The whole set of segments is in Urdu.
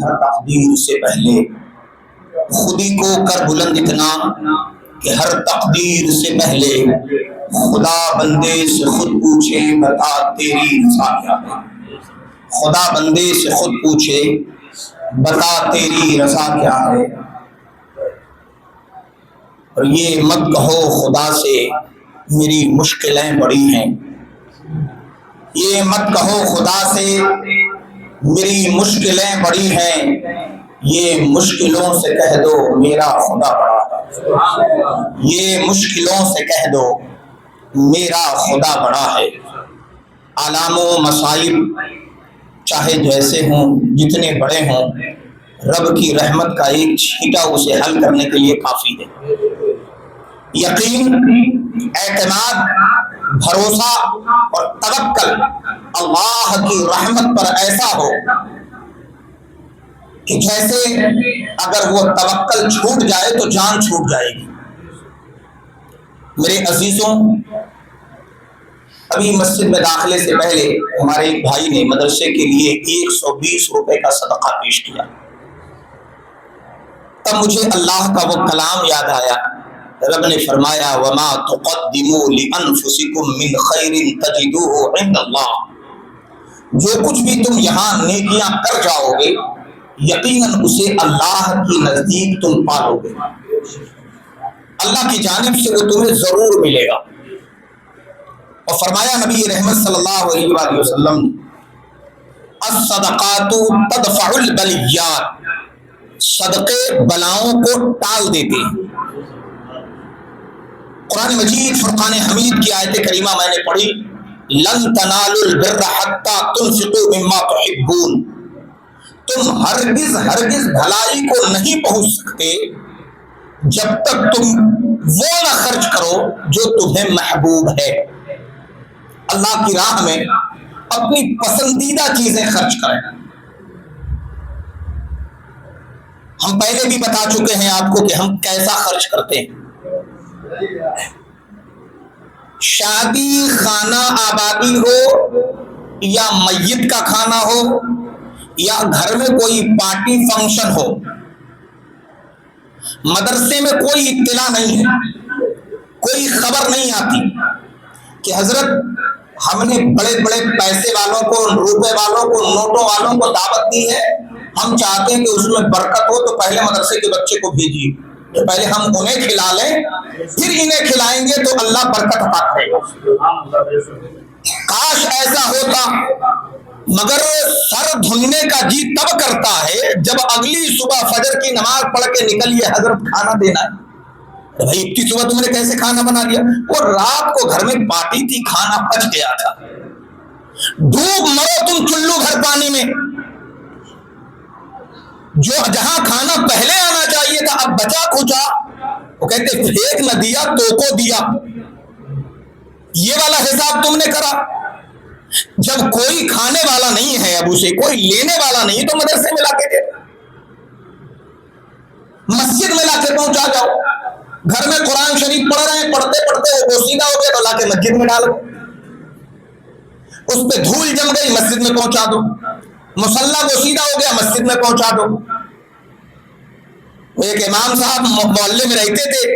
ہر تقدیر سے پہلے خودی کو کر بلند اتنا کہ ہر تقدیر سے پہلے خدا بندے سے خود پوچھے بتا تیری رضا کیا ہے۔ خدا بندے سے خود پوچھے بتا تیری رضا کیا ہے، اور یہ مت کہو خدا سے میری مشکلیں بڑی ہیں، یہ مت کہو خدا سے میری مشکلیں بڑی ہیں، یہ مشکلوں سے کہہ دو میرا خدا بڑا ہے، یہ مشکلوں سے کہہ دو میرا خدا بڑا ہے۔ آلام و مصائب چاہے جیسے ہوں، جتنے بڑے ہوں، رب کی رحمت کا ایک چھینٹا اسے حل کرنے کے لیے کافی ہے۔ یقین، اعتماد، بھروسہ اور توکل اللہ کی رحمت پر ایسا ہو کہ جیسے اگر وہ توکل چھوٹ جائے تو جان چھوٹ جائے گی۔ میرے عزیزوں، ابھی مسجد میں داخلے سے پہلے ہمارے ایک بھائی نے مدرسے کے لیے 120 روپے کا صدقہ پیش کیا، تب مجھے اللہ کا وہ کلام یاد آیا۔ رب نے فرمایا وَمَا تُقَدِّمُوا لِأَنفُسِكُم مِّن خَيْرٍ تَجِدُوهُ عِندَ اللَّهِ، جو کچھ بھی تم یہاں نیکیاں کر جاؤ گے یقیناً اسے اللہ کی نزدیک تم پالو گے، اللہ کی جانب سے وہ تمہیں ضرور ملے گا۔ اور فرمایا نبی رحمت صلی اللہ علیہ وآلہ وسلم الصدقات تدفع البلیات، صدقے بلاؤں کو ٹال دیتے ہیں۔ قرآن مجید فرقان حمید کی آیت کریمہ میں نے پڑھی لن تنالوا البر حتى تنفقوا مما تحبون، تم ہرگز بھلائی کو نہیں پہنچ سکتے جب تک تم وہ نہ خرچ کرو جو تمہیں محبوب ہے۔ اللہ کی راہ میں اپنی پسندیدہ چیزیں خرچ کریں۔ ہم پہلے بھی بتا چکے ہیں آپ کو کہ ہم کیسا خرچ کرتے ہیں۔ شادی خانہ آبادی ہو یا میت کا کھانا ہو یا گھر میں کوئی پارٹی فنکشن ہو، مدرسے میں کوئی اطلاع نہیں ہے، کوئی خبر نہیں آتی کہ حضرت ہم نے بڑے بڑے پیسے والوں کو، روپے والوں کو، نوٹوں والوں کو دعوت دی ہے، ہم چاہتے ہیں کہ اس میں برکت ہو تو پہلے مدرسے کے بچے کو بھیجیے، تو پہلے ہم انہیں کھلا لیں پھر انہیں کھلائیں گے تو اللہ برکت عطا کرے گا۔ کاش ایسا ہوتا، مگر سر دھلنے کا جی تب کرتا ہے جب اگلی صبح فجر کی نماز پڑھ کے نکلیے حضرت کھانا دینا ہے۔ بھائی اتنی صبح تم نے کیسے کھانا بنا دیا؟ وہ رات کو گھر میں پارٹی تھی، کھانا بچ گیا تھا۔ ڈوب مرو تم چلو گھر پانی میں، جو جہاں کھانا پہلے آنا چاہیے تھا اب بچا کھچا، وہ کہتے پھینک نہ دیا تو کو دیا، یہ والا حساب تم نے کرا۔ جب کوئی کھانے والا نہیں ہے، اب اسے کوئی لینے والا نہیں تو مدرسے میں لا کے دے، مسجد میں لا کے پہنچا جاؤ۔ گھر میں قرآن شریف پڑھ رہے ہیں، پڑھتے پڑھتے وہ بوسیدہ ہو گیا تو لا کے مسجد میں ڈالو، اس پہ دھول جم گئی مسجد میں پہنچا دو، مصلی بوسیدہ ہو گیا مسجد میں پہنچا دو۔ ایک امام صاحب محلے میں رہتے تھے،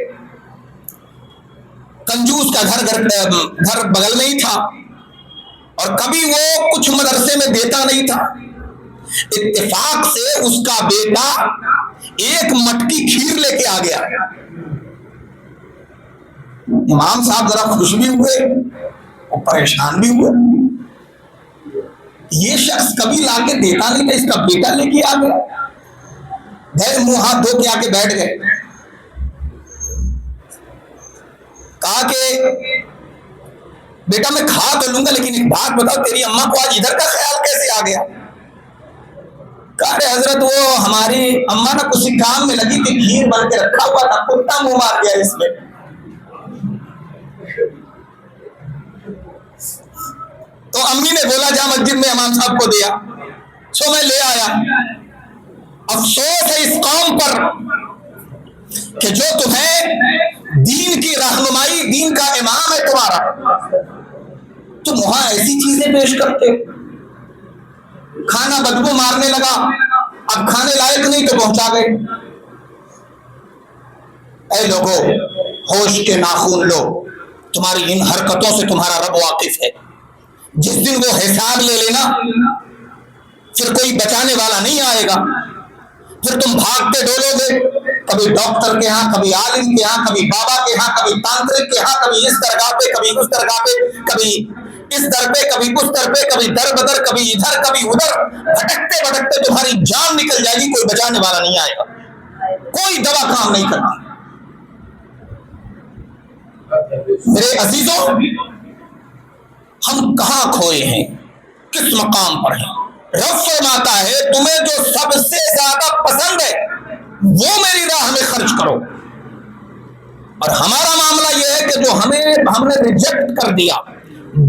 کنجوس کا گھر بغل میں ہی تھا، اور کبھی وہ کچھ مدرسے میں دیتا نہیں تھا۔ اتفاق سے اس کا بیٹا ایک مٹکی کھیر لے کے آ گیا۔ امام صاحب ذرا خوش بھی ہوئے اور پریشان بھی ہوئے، یہ شخص کبھی لا کے دیتا نہیں تھا، اس کا بیٹا لے کے آ گیا۔ گھر منہ ہاتھ دھو کے آ کے بیٹھ گئے، کہا کہ بیٹا میں کھا تو لوں گا لیکن ایک بات بتاؤ، تیری اماں کو آج ادھر کا خیال کیسے آ گیا؟ کہا رہے حضرت وہ ہماری اماں نا کسی کام میں لگی تھی، کھیر بن کے رکھا ہوا تھا، کتا منہ مار گیا اس میں۔ تو امی نے بولا جا مسجد میں امام صاحب کو دیا، سو میں لے آیا۔ افسوس ہے اس قوم پر کہ جو تمہیں دین کی رہنمائی، دین کا امام ہے تمہارا، تم وہاں ایسی چیزیں پیش کرتے، کھانا بدبو مارنے لگا، اب کھانے لائق نہیں تو پہنچا گئے. اے لوگوں ہوش کے ناخن لو, تمہاری ان حرکتوں سے تمہارا رب واقف ہے. جس دن وہ حساب لے لینا پھر کوئی بچانے والا نہیں آئے گا. پھر تم بھاگتے ڈولو گے, کبھی ڈاکٹر کے ہاں, کبھی عالم کے ہاں, کبھی بابا کے ہاں, کبھی تانترک کے ہاں, کبھی اس درگاہ پہ, کبھی اس درگاہ پہ, کبھی اس در پہ, کبھی اس در پہ, کبھی در بدر, کبھی ادھر کبھی ادھر. بھٹکتے بھٹکتے تمہاری جان نکل جائے گی, کوئی بچانے والا نہیں آئے گا, کوئی دوا کام نہیں کرتی. میرے عزیزوں, ہم کہاں کھوئے ہیں, کس مقام پر ہیں؟ رب فرماتا ہے تمہیں جو سب سے زیادہ پسند ہے وہ میری راہ میں خرچ کرو. اور ہمارا معاملہ یہ ہے کہ جو ہم نے ریجیکٹ کر دیا,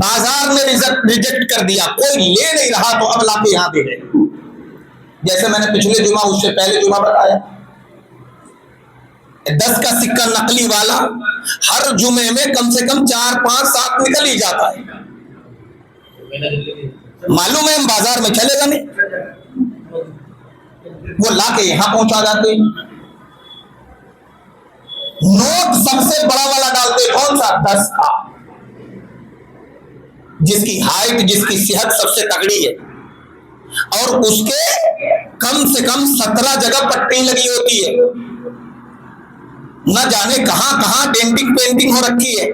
بازار میں ریجیکٹ کر دیا, کوئی لے نہیں رہا تو اب لا کے یہاں دے دے. جیسے میں نے پچھلے جمعہ, اس سے پہلے جمعہ بتایا, 10 کا سکہ نقلی والا ہر جمعے میں کم سے کم 4 5 7 نکل ہی جاتا ہے. معلوم ہے ہم بازار میں چلے گا نہیں, وہ لا کے یہاں پہنچا جاتے. نوٹ سب سے بڑا والا ڈالتے کون سا, 10 کا, جس کی ہائٹ, جس کی صحت سب سے تگڑی ہے, اور اس کے کم سے کم 17 جگہ پٹی لگی ہوتی ہے. نہ جانے کہاں کہاں ڈینٹنگ پینٹنگ ہو رکھی ہے,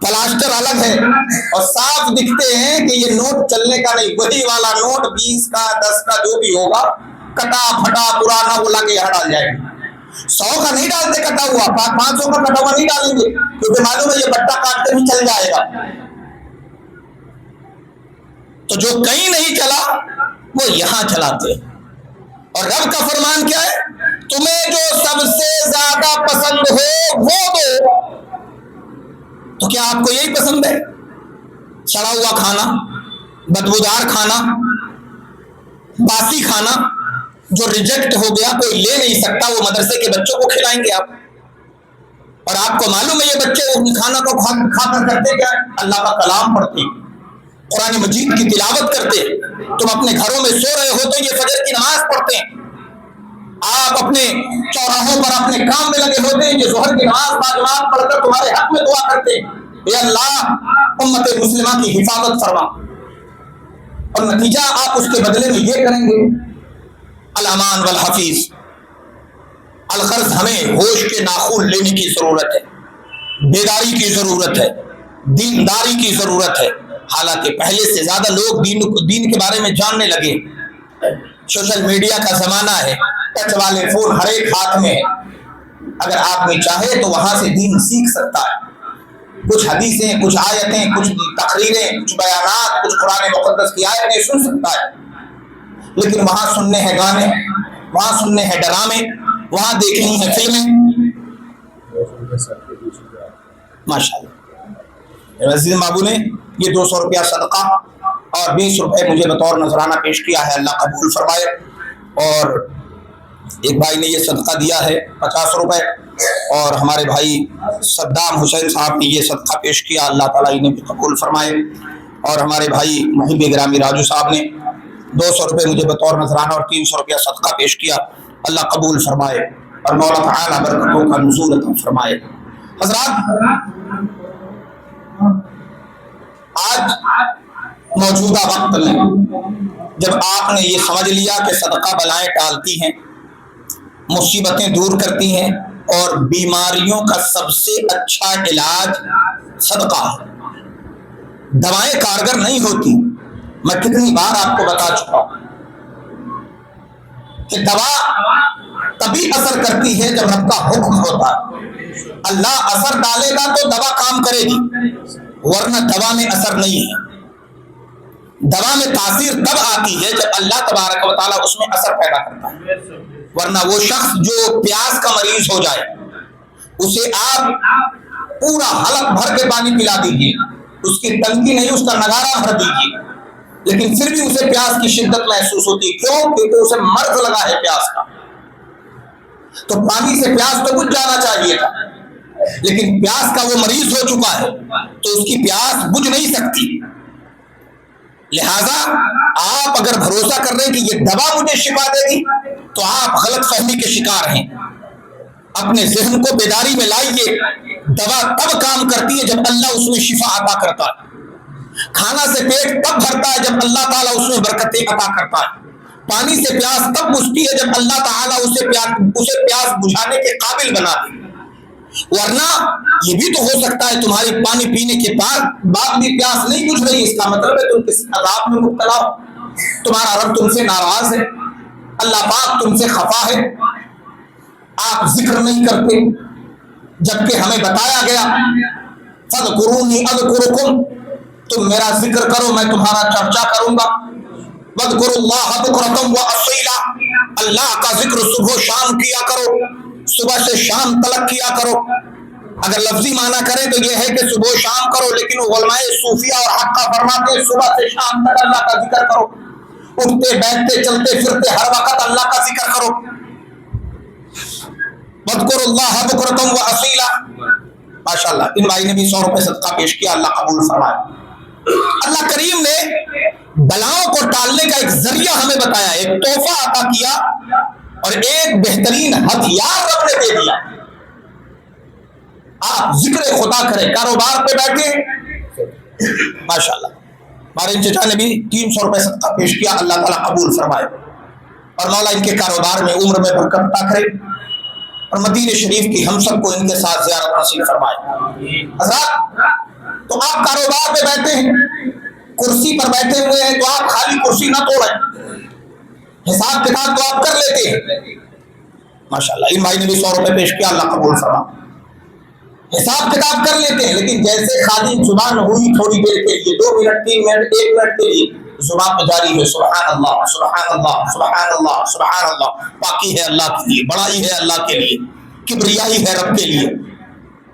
پلاسٹر الگ ہے, اور صاف دکھتے ہیں کہ یہ نوٹ چلنے کا نہیں. وہی والا نوٹ 20 کا 10 کا جو بھی ہوگا, کٹا پھٹا پرانا, وہ لا کے یہاں ڈال جائے گا. 100 کا نہیں ڈالتے کٹا ہوا, 500 کا کٹا ہوا نہیں ڈالیں گے, کیونکہ معلوم ہے یہ بٹا کاٹتے بھی چل جائے گا. تو جو کہیں نہیں چلا وہ یہاں چلاتے. اور رب کا فرمان کیا ہے, تمہیں جو سب سے زیادہ پسند ہو وہ دو. تو کیا آپ کو یہی پسند ہے, سڑا ہوا کھانا, بدبودار کھانا, باسی کھانا جو ریجیکٹ ہو گیا, کوئی لے نہیں سکتا, وہ مدرسے کے بچوں کو کھلائیں گے آپ؟ اور آپ کو معلوم ہے یہ بچے اس کھانا کو کھا کر کرتے کیا, اللہ کا کلام پڑھتے, قرآن مجید کی تلاوت کرتے. تم اپنے گھروں میں سو رہے ہو تو یہ فجر کی نماز پڑھتے ہیں, آپ اپنے چوراہوں پر اپنے کام میں لگے ہوتے ہیں, یہ ظہر کی نماز باجماعت پڑھ کر تمہارے حق میں دعا کرتے ہیں, اے اللہ امت مسلمہ کی حفاظت فرما. اور نتیجہ آپ اس کے بدلے میں یہ کریں گے, الامان والحفیظ. الغرض ہمیں ہوش کے ناخن لینے کی ضرورت ہے, بیداری کی ضرورت ہے, دینداری کی ضرورت ہے. حالانکہ پہلے سے زیادہ لوگ دین کے بارے میں جاننے لگے. سوشل میڈیا کا زمانہ ہے, ٹچ والے فون ہر ایک ہاتھ میں ہے. اگر آدمی چاہے تو وہاں سے دین سیکھ سکتا ہے. کچھ حدیثیں, کچھ آیتیں, کچھ تقریریں, کچھ بیانات, کچھ قرآن مقدس کی آیتیں سن سکتا ہے. لیکن وہاں سننے ہیں گانے, وہاں سننے ہیں ڈرامے, وہاں دیکھنی ہیں فلمیں. ماشاءاللہ رضی بابو نے یہ 200 روپیہ صدقہ اور 20 روپے مجھے بطور نذرانہ پیش کیا ہے, اللہ قبول فرمائے. اور ایک بھائی نے یہ صدقہ دیا ہے 50 روپے, اور ہمارے بھائی صدام حسین صاحب نے یہ صدقہ پیش کیا, اللہ تعالیٰ انہیں بھی قبول فرمائے. اور ہمارے بھائی محب گرامی راجو صاحب نے 200 روپے مجھے بطور نذرانہ اور 300 روپیہ صدقہ پیش کیا, اللہ قبول فرمائے اور مولا تعالیٰ برکتوں کا نزول عطا فرمائے. حضرات, آج موجودہ وقت میں جب آپ نے یہ سمجھ لیا کہ صدقہ بلائیں ٹالتی ہیں, مصیبتیں دور کرتی ہیں, اور بیماریوں کا سب سے اچھا علاج صدقہ ہے, دوائیں کارگر نہیں ہوتی. میں کتنی بار آپ کو بتا چکا ہوں کہ دوا تبھی اثر کرتی ہے جب رب کا حکم ہوتا ہے. اللہ اثر ڈالے گا تو دوا کام کرے گی, ورنہ دوا میں اثر نہیں ہے. دوا میں تاثیر تب آتی ہے جب اللہ تبارک و تعالیٰ اس میں اثر پیدا کرتا ہے. ورنہ وہ شخص جو پیاس کا مریض ہو جائے, اسے آپ پورا حلق بھر کے پانی پلا دیجیے, اس کی ٹنکی نہیں, اس کا نگارہ بھر دیجیے, لیکن پھر بھی اسے پیاس کی شدت محسوس ہوتی. کیوں؟ کیونکہ اسے مرض لگا ہے پیاس کا. تو پانی سے پیاس تو بجھ جانا چاہیے تھا, لیکن پیاس کا وہ مریض ہو چکا ہے تو اس کی پیاس بجھ نہیں سکتی. لہذا آپ اگر بھروسہ کر رہے ہیں کہ یہ دوا مجھے شفا دے گی تو آپ غلط فہمی کے شکار ہیں. اپنے ذہن کو بیداری میں لائیے. دوا تب کام کرتی ہے جب اللہ اس میں شفا عطا کرتا ہے. کھانا سے پیٹ تب بھرتا ہے جب اللہ تعالیٰ اس میں برکتیں عطا کرتا ہے. پانی سے پیاس تب بجھتی ہے جب اللہ تعالیٰ اسے پیاس بجھانے کے قابل بنا دے. ورنہ یہ بھی تو ہو سکتا ہے تمہاری پانی پینے کے بعد بھی پیاس نہیں بجھ رہی. اس کا مطلب ہے تم کسی عذاب میں مبتلا ہو. تمہارا رب تم سے ناراض ہے. اللہ پاک تم سے خفا ہے. آپ ذکر نہیں کرتے جبکہ ہمیں بتایا گیا فَاذْكُرُونِي أَذْكُرُكُمْ، تم میرا ذکر کرو میں تمہارا چرچا کروں گا. وَاذْكُرُوا اللَّهَ بُكْرَةً وَأَصِيلًا، اللہ کا ذکر صبح و شام کیا کرو، صبح سے شام تلک کیا کرو. اگر لفظی معنی کریں تو یہ ہے کہ صبح و شام کرو، لیکن علماء صوفیہ اور حقہ فرماتے ہیں صبح سے شام تک اللہ کا ذکر کرو. اٹھتے بیٹھتے چلتے پھرتے ہر وقت اللہ کا ذکر کرو. وَاذْكُرُوا اللَّهَ بُكْرَةً وَأَصِيلًا. ماشاء اللہ، ان بھائی نے بھی 100 روپے صدقہ پیش کیا، اللہ قبول فرمائے. اللہ کریم نے بلاؤں کو ٹالنے کا ایک ذریعہ ہمیں بتایا، ایک تحفہ عطا کیا اور ایک بہترین ہتھیار رب نے دے دیا. آپ ذکر خدا کریں، کاروبار پہ بیٹھے. ماشاء اللہ ہمارے چچا نے بھی 300 روپے صدقہ پیش کیا، اللہ تعالیٰ قبول فرمائے اور مولا ان کے کاروبار میں عمر میں برکت عطا کرے اور مدینہ شریف کی ہم سب کو ان کے ساتھ زیارت نصیب فرمائے. حضرات تو آپ کاروبار پہ بیٹھے ہیں، کرسی پر بیٹھے ہوئے ہیں تو آپ خالی کرسی نہ توڑیں، حساب کتاب تو آپ کر لیتے ہیں. ماشاءاللہ ان بھائی نے بھی 100 روپے پیش کیا، اللہ قبول فرمائے. حساب کتاب کر لیتے ہیں لیکن جیسے خالی زبان ہوئی تھوڑی دیر کے لیے، 2 منٹ 3 منٹ 1 منٹ کے لیے زبان پہ جاری ہے سبحان اللہ سبحان اللہ سبحان اللہ سبحان اللہ. پاکی ہے اللہ کے لیے، بڑائی ہے اللہ کے لیے، کبریائی ہے رب کے لیے.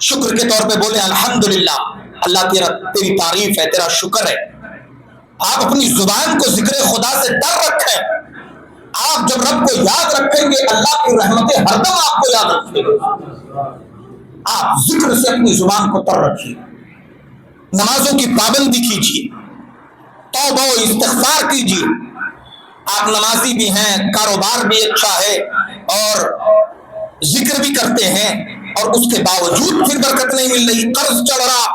شکر کے طور پہ بولے الحمدللہ، اللہ تیری تعریف ہے، تیرا شکر ہے. آپ اپنی زبان کو ذکر خدا سے ڈر رکھیں. آپ جب رب کو یاد رکھیں گے اللہ کی رحمتیں ہر دم آپ کو یاد رکھیں گے. آپ ذکر سے اپنی زبان کو تر رکھیے، نمازوں کی پابندی کیجیے، توبہ و استغفار کیجیے. آپ نمازی بھی ہیں، کاروبار بھی اچھا ہے اور ذکر بھی کرتے ہیں اور اس کے باوجود پھر برکت نہیں مل رہی، قرض چڑھ رہا.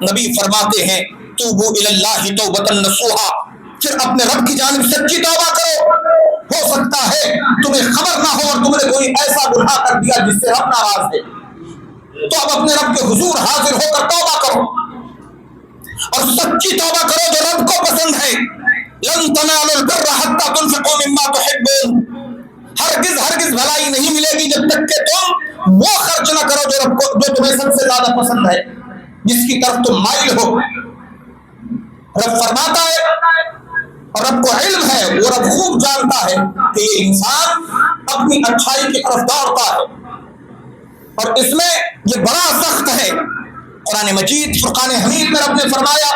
نبی فرماتے ہیں توبوا الی اللہ توبۃ نصوحا، پھر اپنے رب کی جانب سچی توبہ کرو. ہو سکتا ہے تمہیں خبر نہ ہو اور تم نے کوئی ایسا گناہ کر دیا جس سے رب ناراض ہے، تو اب اپنے رب کے حضور حاضر ہو کر توبہ کرو اور سچی توبہ کرو جو رب کو پسند ہے. لن تنالوا البر حتى تنفقوا مما تحبون، ہرگز بھلائی نہیں ملے گی جب تک کہ تم وہ خرچ نہ کرو جو تمہیں سب سے زیادہ پسند ہے، جس کی طرف تم مائل ہو. رب فرماتا ہے اور رب کو علم ہے، وہ رب خوب جانتا ہے کہ یہ انسان اپنی اچھائی کی طرف دوڑتا ہے اور اس میں یہ بڑا سخت ہے. قرآن مجید فرقان حمید میں رب نے فرمایا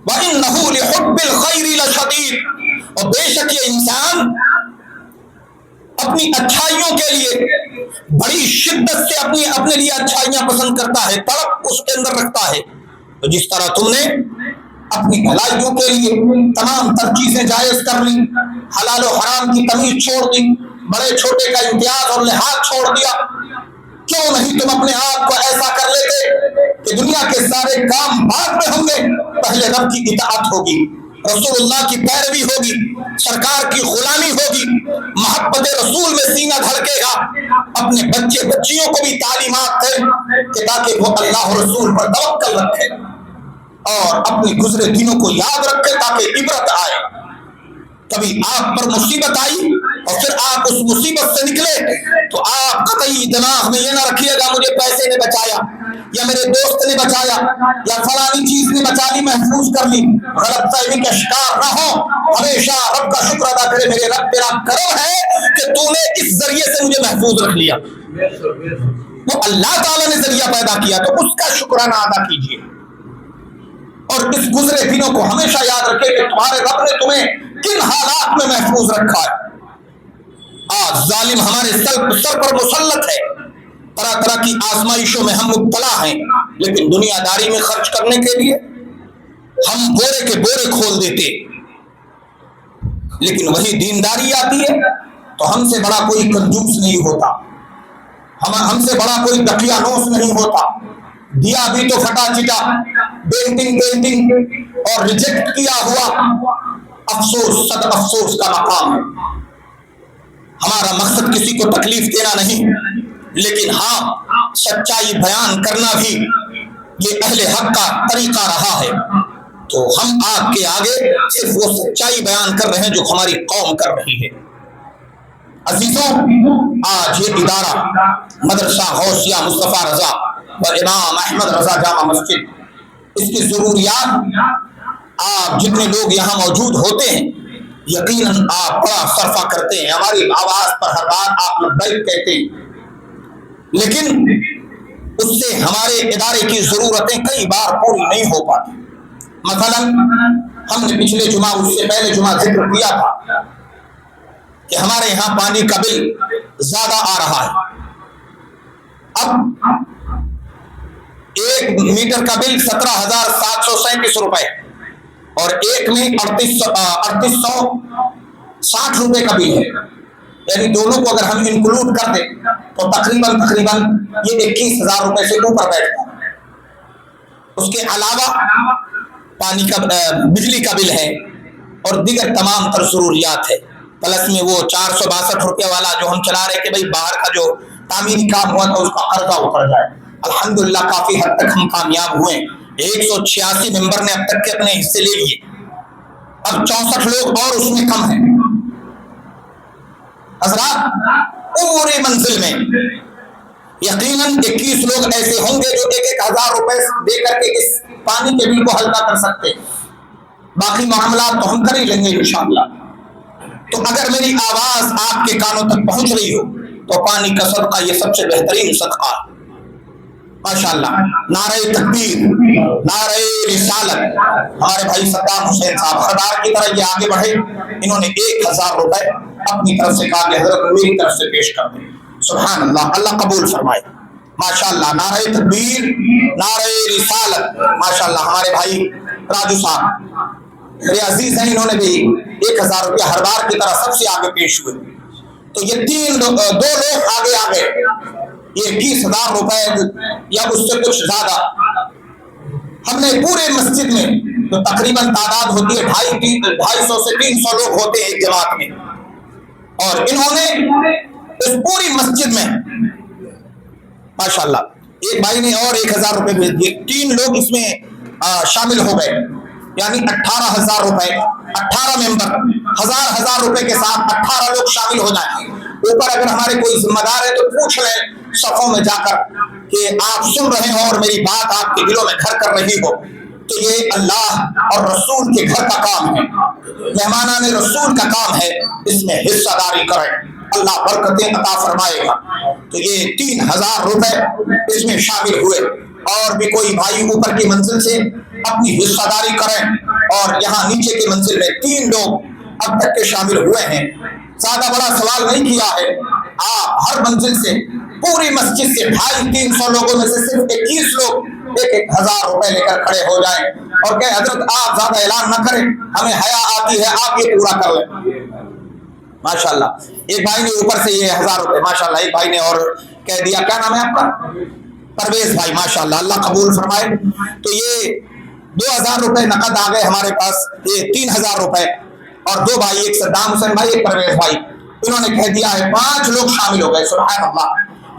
وَإِنَّهُ لِحُبِّ الْخَيْرِ لَشَدِيدٌ، اور بے شک یہ انسان اپنی اچھائیوں کے لیے بڑی شدت سے اپنے لیے اچھائیاں پسند کرتا ہے، تڑپ اس کے اندر رکھتا ہے. تو جس طرح تم نے اپنی بھلائیوں کے لیے تمام تر چیزیں جائز کر لی، حلال و حرام کی تمیز چھوڑ دی، بڑے چھوٹے کا امتیاز اور لحاظ چھوڑ دیا، کیوں نہیں تم اپنے آپ کو ایسا کر لیتے کہ دنیا کے سارے کام بعد میں ہوں گے، پہلے رب کی اطاعت ہوگی، رسول اللہ کی پیروی ہوگی، سرکار کی غلامی ہوگی، محبت رسول میں سینہ دھڑکے گا. اپنے بچے بچیوں کو بھی تعلیمات دیں کہ تاکہ وہ اللہ اور رسول پر توکل رکھے اور اپنے گزرے دنوں کو یاد رکھے تاکہ عبرت آئے. کبھی آپ پر مصیبت آئی اور پھر آپ اس مصیبت سے نکلے تو آپ قطعی دماغ میں یہ نہ رکھیے گا مجھے پیسے نے بچایا یا میرے دوست نے بچایا یا فلانی چیز نے بچا لی، محفوظ کر لی. غلط فہمی کا شکار نہ ہو، ہمیشہ رب کا شکر ادا کرے، میرے رب تیرا کرم ہے کہ تو نے اس ذریعے سے مجھے محفوظ رکھ لیا. وہ اللہ تعالیٰ نے ذریعہ پیدا کیا تو اس کا شکرانہ ادا کیجیے اور اس گزرے دنوں کو ہمیشہ یاد رکھے کہ تمہارے رب نے تمہیں کن حالات میں محفوظ رکھا ہے. آج ظالم ہمارے سر پر مسلط ہے، طرح طرح کی آزمائشوں میں ہم مبتلا ہیں، لیکن دنیا داری میں خرچ کرنے کے لیے ہم بورے کے بورے کھول دیتے، لیکن وہی دینداری آتی ہے تو ہم سے بڑا کوئی کنجوس نہیں ہوتا، ہم سے بڑا کوئی دقیانوس نہیں ہوتا۔ دیا بھی تو پھٹا چٹا، پینٹنگ اور ریجیکٹ کیا ہوا، افسوس صد افسوس کا مقام ہے۔ ہمارا مقصد کسی کو تکلیف دینا نہیں، لیکن ہاں سچائی بیان کرنا بھی یہ اہل حق کا طریقہ رہا ہے۔ تو ہم آپ کے آگے صرف وہ سچائی بیان کر رہے ہیں جو ہماری قوم کر رہی ہے۔ عزیزوں، آج یہ ادارہ مدرسہ غوثیہ مصطفیٰ رضا و امام احمد رضا جامع مسجد، اس کی ضروریات آپ جتنے لوگ یہاں موجود ہوتے ہیں یقیناً آپ بڑا صرفہ کرتے ہیں، ہماری آواز پر ہر بار آپ لبیک کہتے ہیں، لیکن اس سے ہمارے ادارے کی ضرورتیں کئی بار پوری نہیں ہو پاتی۔ مثلا ہم نے پچھلے جمعہ، اس سے پہلے جمعہ ذکر کیا تھا کہ ہمارے یہاں پانی کا بل زیادہ آ رہا ہے۔ اب 1 میٹر کا بل 17,737 روپے اور ایک میں 3860 روپے کا بل ہے، یعنی دونوں کو اگر ہم انکلوڈ کر دیں تو تقریباً یہ 21,000 روپے سے اوپر بیٹھتا ہے۔ اس کے علاوہ پانی کا بجلی کا بل ہے اور دیگر تمام تر ضروریات ہے، پلس میں وہ 462 روپے والا جو ہم چلا رہے کہ بھائی باہر کا جو تعمیری کام ہوا تھا اس کا قرضہ اتر جائے۔ الحمدللہ کافی حد تک ہم کامیاب ہوئے، 186 ممبر نے اب تک کے اپنے حصے لے لیے، اب 64 لوگ اور اس میں کم ہیں۔ حضرات پورے منزل میں یقیناً 21 لوگ ایسے ہوں گے جو 1,000 روپے دے کر کے اس پانی کے بل کو ہلکا کر سکتے ہیں، باقی معاملات تو ہم کر ہی لیں گے انشاءاللہ۔ تو اگر میری آواز آپ کے کانوں تک پہنچ رہی ہو تو پانی کا صدقہ یہ سب سے بہترین صدقہ ہے۔ ماشاءاللہ، نعرہ تکبیر، نعرہ رسالت۔ ہمارے بھائی صدام حسین صاحب ہر بار کی طرح یہ آگے بڑھے، انہوں نے 1,000 روپے اپنی طرف سے کہا کہ حضرت میری طرف سے پیش کر دیں۔ سبحان اللہ، اللہ قبول فرمائے۔ ماشاءاللہ، نعرہ تکبیر، نعرہ رسالت۔ ماشاءاللہ، ہمارے بھائی راجو صاحب میرے عزیز ہیں، انہوں نے بھی 1,000 روپیہ ہر بار کی طرح سب سے آگے پیش ہوئے۔ تو یہ دو لوگ آگے یہ 20,000 روپے یا اس سے کچھ زیادہ ہم نے پورے مسجد میں جو تقریباً تعداد ہوتی ہے 250 سے 300 لوگ ہوتے ہیں ایک جماعت میں، اور انہوں نے اس پوری مسجد میں ماشاءاللہ ایک بھائی نے اور 1,000 روپے بھیج دیے، 3 لوگ اس میں شامل ہو گئے، یعنی 18,000 روپے، 18 ممبر 1,000 روپے کے ساتھ 18 لوگ شامل ہو جائیں۔ اوپر اگر ہمارے کوئی ذمہ دار ہے تو پوچھ لیں صفوں میں جا کر کہ آپ سن رہے ہو اور میری بات آپ کے دلوں میں گھر کر رہی ہو، تو یہ اللہ اور رسول کے گھر کا کام ہے، مہمانان رسول کا کام ہے، اس میں حصہ داری کریں، اللہ برکتیں عطا فرمائے گا۔ تو یہ 3,000 روپے اس میں شامل ہوئے، اور بھی کوئی بھائی اوپر کی منزل سے اپنی حصہ داری کریں، اور یہاں نیچے کی منزل میں 3 لوگ اب تک کے شامل ہوئے ہیں۔ زیادہ بڑا سوال نہیں کیا ہے، آپ ہر منزل سے پوری مسجد سے 250-300 لوگوں میں سے صرف 21 لوگ 1,000 روپے لے کر کھڑے ہو جائیں اور کہ حضرت آپ زیادہ اعلان نہ کریں، ہمیں حیا آتی ہے، آپ یہ پورا کر لیں۔ ماشاءاللہ، ایک بھائی نے اوپر سے یہ 1,000 روپے، ماشاءاللہ ایک بھائی نے اور کہہ دیا، کیا نام ہے آپ کا؟ پرویز بھائی، ماشاءاللہ اللہ قبول فرمائے۔ تو یہ 2,000 روپے نقد آ گئے ہمارے پاس، یہ 3,000 روپے، اور 2 بھائی، ایک صدام حسین بھائی، ایک پرویز بھائی، انہوں نے کہہ دیا ہے 5 لوگ شامل ہو گئے۔ سبحان اللہ،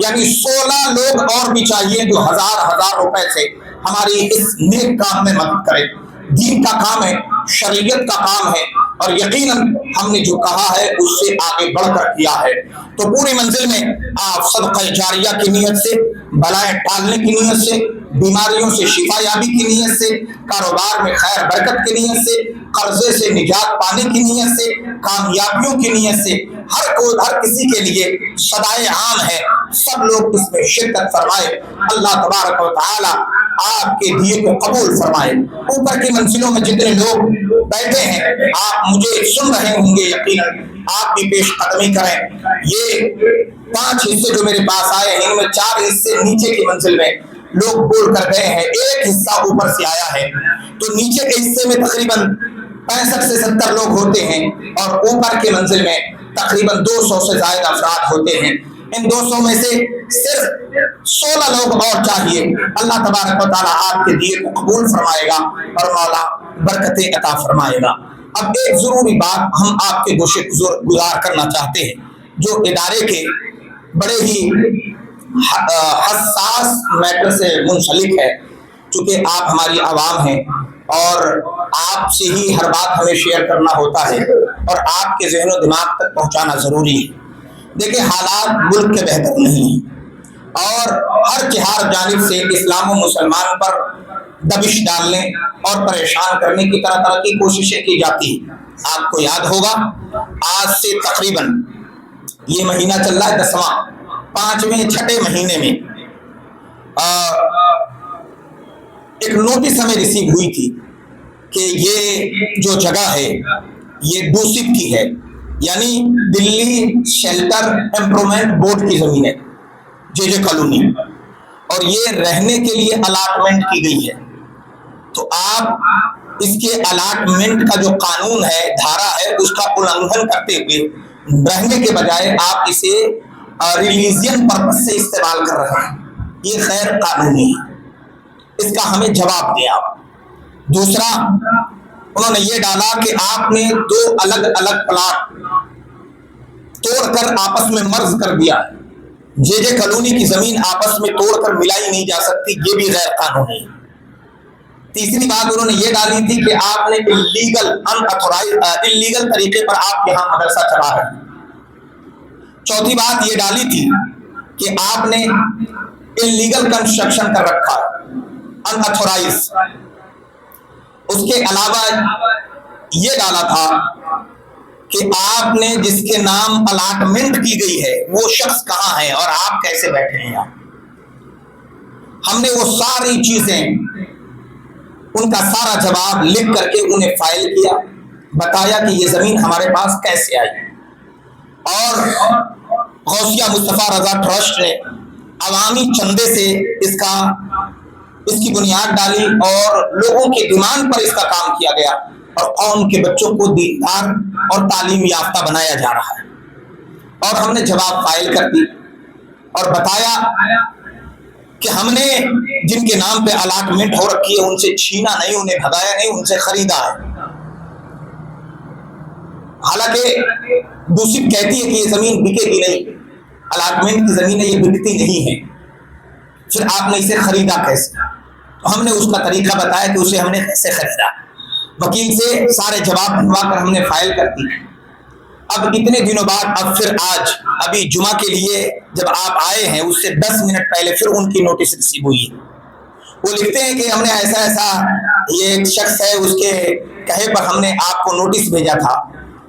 یعنی 16 لوگ اور بھی چاہیے جو 1,000 روپے سے ہماری اس نیک کام میں مدد کرے۔ دین کا کام ہے، شریعت کا کام ہے، اور یقیناً ہم نے جو کہا ہے اس سے آگے بڑھ کر کیا ہے۔ تو پوری منزل میں آپ صدقہ جاریہ کی نیت سے، بلائیں ٹالنے کی نیت سے، بیماریوں سے شفا یابی کی نیت سے، کاروبار میں خیر برکت کی نیت سے، قرضے سے نجات پانے کی نیت سے، کامیابیوں کی نیت سے، ہر کسی کے لیے صدائے عام ہے، سب لوگ اس میں شرکت فرمائے۔ اللہ تبارک و تعالی آپ کے دیے کو قبول فرمائے۔ اوپر کی منزلوں میں جتنے لوگ بیٹھے ہیں، آپ مجھے سن رہے ہوں گے، یقیناً آپ بھی پیش قدمی کریں۔ یہ 5 حصے جو میرے پاس آئے ہیں، ان میں 4 حصے نیچے کی منزل میں لوگ بول کر گئے ہیں، ایک حصہ اوپر سے آیا ہے، تو نیچے کے حصے میں تقریباً 65 سے 70 لوگ ہوتے ہیں اور اوپر کے منزل میں تقریباً 200 سے زائد افراد ہوتے ہیں۔ ان 200 میں سے صرف 16 لوگ اور چاہیے، اللہ تبارک و تعالیٰ آپ کے دیے کو قبول فرمائے گا اور مولا برکتیں عطا فرمائے گا۔ اب ایک ضروری بات ہم آپ کے گوشے گزار کرنا چاہتے ہیں، جو ادارے کے بڑے ہی حساس میٹر سے منسلک ہے، چونکہ آپ ہماری عوام ہیں اور آپ سے ہی ہر بات ہمیں شیئر کرنا ہوتا ہے اور آپ کے ذہن و دماغ تک پہنچانا ضروری ہے۔ دیکھیں، حالات ملک کے بہتر نہیں ہیں اور ہر جہار جانب سے اسلام و مسلمان پر دبش ڈالنے اور پریشان کرنے کی طرح کی کوششیں کی جاتی ہیں۔ آپ کو یاد ہوگا، آج سے تقریباً یہ مہینہ چل رہا ہے 10واں، 5ویں 6 مہینے میں ایک نوٹس ہمیں ریسیو ہوئی تھی کہ یہ جو جگہ ہے یہ دوسیب کی ہے، یعنی دلی شیلٹر امپرومنٹ بورڈ کی زمین ہے، جے کالونی، اور یہ رہنے کے لیے الاٹمنٹ کی گئی ہے۔ تو آپ اس کے الاٹمنٹ کا جو قانون ہے، دھارا ہے، اس کا النگھن کرتے ہوئے رہنے کے بجائے آپ اسے ریلیجین پرپس سے استعمال کر رہے ہیں، یہ غیر قانونی ہے، اس کا ہمیں جواب دیں آپ۔ دوسرا، انہوں نے یہ ڈالا کہ آپ نے 2 الگ الگ پلاٹ توڑ کر آپس میں مرز کر دیا ہے، جے کالونی کی زمین آپس میں توڑ کر ملائی نہیں جا سکتی، یہ بھی غیر قانونی ہے۔ تیسری بات انہوں نے یہ ڈالی تھی کہ آپ نے انلیگل طریقے پر آپ یہاں مدرسہ چلا رہے ہیں۔ چوتھی بات یہ ڈالی تھی کہ آپ نے انلیگل کنسٹرکشن کر رکھا، اناتھورائز۔ اس کے علاوہ یہ ڈالا تھا کہ آپ نے جس کے نام الاٹمنٹ کی گئی ہے وہ شخص کہاں ہے اور آپ کیسے بیٹھے ہیں یہاں۔ ہم نے وہ ساری چیزیں، ان کا سارا جواب لکھ کر کے انہیں فائل کیا، بتایا کہ یہ زمین ہمارے پاس کیسے آئی، اور غوثیہ مصطفیٰ رضا ٹرسٹ نے عوامی چندے سے اس کی بنیاد ڈالی اور لوگوں کے ڈیمانڈ پر اس کا کام کیا گیا اور قوم کے بچوں کو دیندار اور تعلیم یافتہ بنایا جا رہا ہے۔ اور ہم نے جواب فائل کر دی اور بتایا کہ ہم نے جن کے نام پہ الاٹمنٹ ہو رکھی ہے ان سے چھینا نہیں، انہیں بھگایا نہیں، ان سے خریدا ہے۔ حالانکہ دوسری کہتی ہے کہ یہ زمین بکے گی نہیں، الاٹمنٹ کی زمینیں یہ بکتی نہیں ہے، پھر آپ نے اسے خریدا کیسے؟ تو ہم نے اس کا طریقہ بتایا کہ اسے ہم نے کیسے خریدا، وکیل سے سارے جواب بنوا کر ہم نے فائل کر دی۔ اب اتنے دنوں بعد اب پھر آج ابھی جمعہ کے لیے جب آپ آئے ہیں اس سے 10 منٹ پہلے پھر ان کی نوٹس ریسیو ہوئی ہے۔ وہ لکھتے ہیں کہ ہم نے ایسا یہ ایک شخص ہے، اس کے کہے پر ہم نے آپ کو نوٹس بھیجا تھا،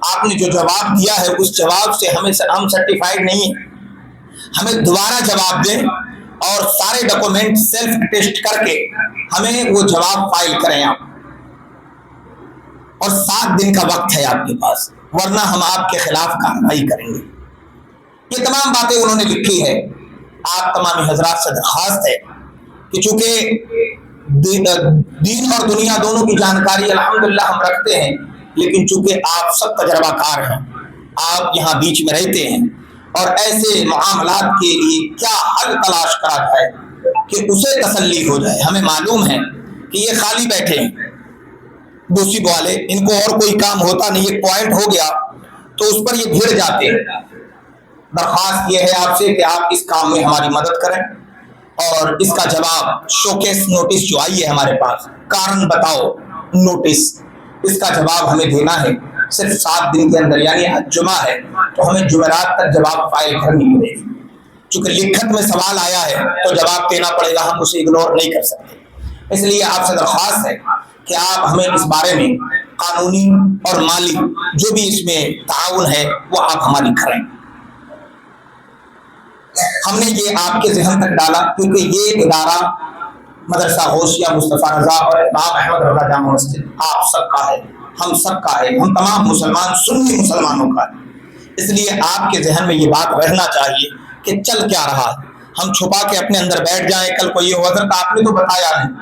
آپ نے جو جواب دیا ہے اس جواب سے ہم سرٹیفائیڈ نہیں ہیں، ہمیں دوبارہ جواب دیں اور سارے ڈاکومنٹ سیلف ٹیسٹ کر کے ہمیں وہ جواب فائل کریں آپ، اور 7 دن کا وقت ہے آپ کے پاس، ورنہ ہم آپ کے خلاف کارروائی کریں گے۔ یہ تمام باتیں انہوں نے لکھی ہے۔ آپ تمام حضرات سے درخواست ہے کہ چونکہ دین اور دنیا دونوں کی جانکاری الحمدللہ ہم رکھتے ہیں، لیکن چونکہ آپ سب تجربہ کار ہیں، آپ یہاں بیچ میں رہتے ہیں، اور ایسے معاملات کے لیے کیا حل تلاش کرا جائے کہ اسے تسلی ہو جائے۔ ہمیں معلوم ہے کہ یہ خالی بیٹھے ہیں دوسیب والے، ان کو اور کوئی کام ہوتا نہیں، ایک پوائنٹ ہو گیا تو اس پر یہ بھیڑ جاتے ہیں۔ درخواست یہ ہے آپ سے کہ آپ اس کام میں ہماری مدد کریں اور اس کا جواب شوکیس نوٹس جو آئی ہے ہمارے پاس، کارن بتاؤ نوٹس، اس کا جواب ہمیں دینا ہے صرف 7 دن کے اندر، یعنی آج جمعہ ہے تو ہمیں جمعرات تک جواب فائل کرنی پڑے گی۔ چونکہ لکھت میں سوال آیا ہے تو جواب دینا پڑے گا، ہم اسے اگنور نہیں کر سکتے۔ اس لیے آپ سے درخواست ہے کہ آپ ہمیں اس بارے میں قانونی اور مالی جو بھی اس میں تعاون ہے وہ آپ ہماری کریں۔ ہم نے یہ آپ کے ذہن تک ڈالا کیونکہ یہ ادارہ مدرسہ غوثیہ مصطفیٰ رضا اور امام احمد رضا جامع مسجد آپ سب کا ہے، ہم سب کا ہے، ہم تمام مسلمان سنی مسلمانوں کا ہے۔ اس لیے آپ کے ذہن میں یہ بات رہنا چاہیے کہ چل کیا رہا ہے۔ ہم چھپا کے اپنے اندر بیٹھ جائیں کل کو یہ ہو. حضرت آپ نے تو بتایا نہیں,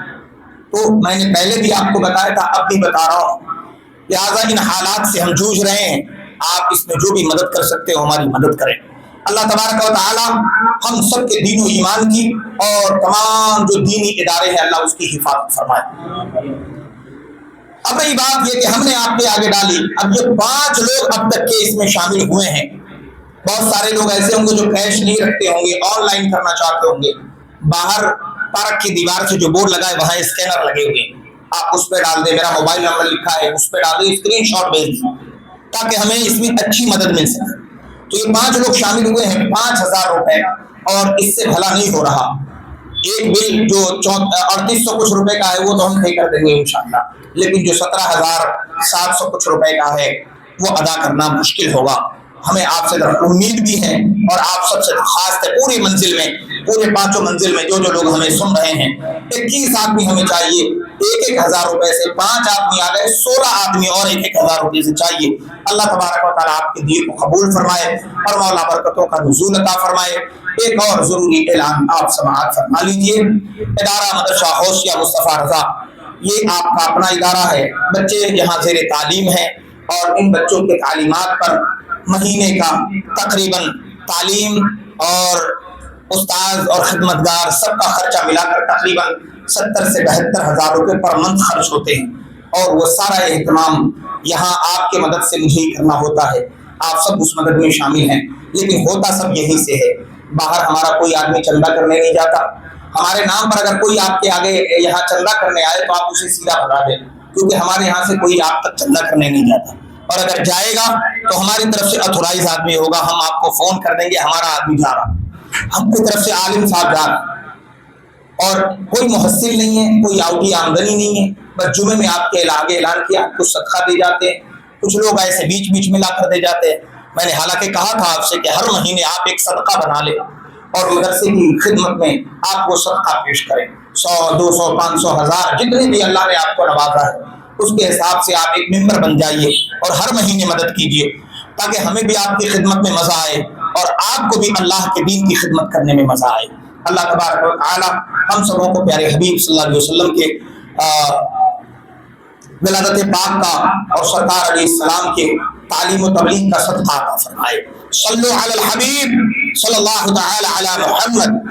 تو میں نے پہلے بھی آپ کو بتایا تھا, اب بھی بتا رہا ہوں. لہٰذا ان حالات سے ہم جوجھ رہے ہیں, آپ اس میں جو بھی مدد کر سکتے ہو ہماری مدد کریں. اللہ تبارک و تعالی ہم سب کے دین و ایمان کی اور تمام جو دینی ادارے ہیں اللہ اس کی حفاظت فرمائے. اب رہی بات یہ کہ ہم نے آپ کے آگے ڈالی, اب یہ 5 لوگ اب تک کے اس میں شامل ہوئے ہیں. بہت سارے لوگ ایسے ہوں گے جو کیش نہیں رکھتے ہوں گے, آن لائن کرنا چاہتے ہوں گے. باہر پارک کی دیوار سے جو بورڈ لگا ہے وہاں اسکینر لگے ہوئے, آپ اس پہ ڈال دیں, میرا موبائل نمبر لکھا ہے اس پہ ڈال دیں, اسکرین شاٹ بھیج دیں تاکہ ہمیں اس میں اچھی مدد مل سکے. تو یہ 5 لوگ شامل ہوئے ہیں, 5000 روپے, اور اس سے بھلا نہیں ہو رہا. ایک بل جو 3800 کچھ روپے کا ہے وہ تو ہم پے کر دیں گے انشاءاللہ, لیکن جو 17700 کچھ روپے کا ہے وہ ادا کرنا مشکل ہوگا. ہمیں آپ سے امید بھی ہے اور آپ سب سے خاص ہے پوری منزل میں, پورے 5 منزل میں جو لوگ ہمیں سن رہے ہیں, 21 آدمی ہمیں چاہیے. 1000 روپے سے 5 آدمی آ گئے, 16 آدمی اور 1000 روپے سے چاہیے. اللہ تبارک و تعالیٰ آپ کے دین کو قبول فرمائے اور مولا برکتوں کا نزول عطا فرمائے. ایک اور ضروری اعلان آپ سماعت فرما لیجیے. ادارہ مدرسہ حوصیہ مصطفیٰ رضا یہ آپ کا اپنا ادارہ ہے. بچے یہاں زیر تعلیم ہیں اور ان بچوں کے تعلیمات پر مہینے کا تقریباً تعلیم اور استاذ اور خدمتگار سب کا خرچہ ملا کر تقریباً 70 سے 72 ہزار روپے پر منتھ خرچ ہوتے ہیں, اور وہ سارا اہتمام یہاں آپ کے مدد سے مجھے ہی کرنا ہوتا ہے. آپ سب اس مدد میں شامل ہیں, لیکن ہوتا سب یہیں سے ہے. باہر ہمارا کوئی آدمی چندہ کرنے نہیں جاتا. ہمارے نام پر اگر کوئی آپ کے آگے یہاں چندہ کرنے آئے تو آپ اسے سیدھا بھگا دیں, کیونکہ ہمارے یہاں سے کوئی آپ تک چندہ کرنے نہیں جاتا, اور اگر جائے گا تو ہماری طرف سے اتھورائز آدمی ہوگا, ہم آپ کو فون کر دیں گے ہمارا آدمی جا رہا, ہم کی طرف سے عالم صاحب جا رہا, اور کوئی محصل نہیں ہے, کوئی آؤٹی آمدنی نہیں ہے. بس جمعے میں آپ کے آگے اعلان کیا, کچھ صدقہ دے جاتے ہیں, کچھ لوگ ایسے بیچ میں لا کر دے جاتے ہیں. میں نے حالانکہ کہا تھا آپ سے کہ ہر مہینے آپ ایک صدقہ بنا لیں اور مدرسے کی خدمت میں آپ کو صدقہ پیش کریں. 100 200 500 1000 جتنے بھی اللہ نے آپ کو نوازا ہے اس کے حساب سے آپ ایک ممبر بن جائیے اور ہر مہینے مدد کیجیے, تاکہ ہمیں بھی آپ کی خدمت میں مزہ آئے اور آپ کو بھی اللہ کے دین کی خدمت کرنے میں مزہ آئے. اللہ تبارک و تعالی ہم سبوں کو پیارے حبیب صلی اللہ علیہ وسلم کے ولادت پاک کا اور سرکار علیہ السلام کے تعلیم و تبلیغ کا صدقہ عطا فرمائے. صلو علی الحبیب صلی اللہ تعالی علی محمد.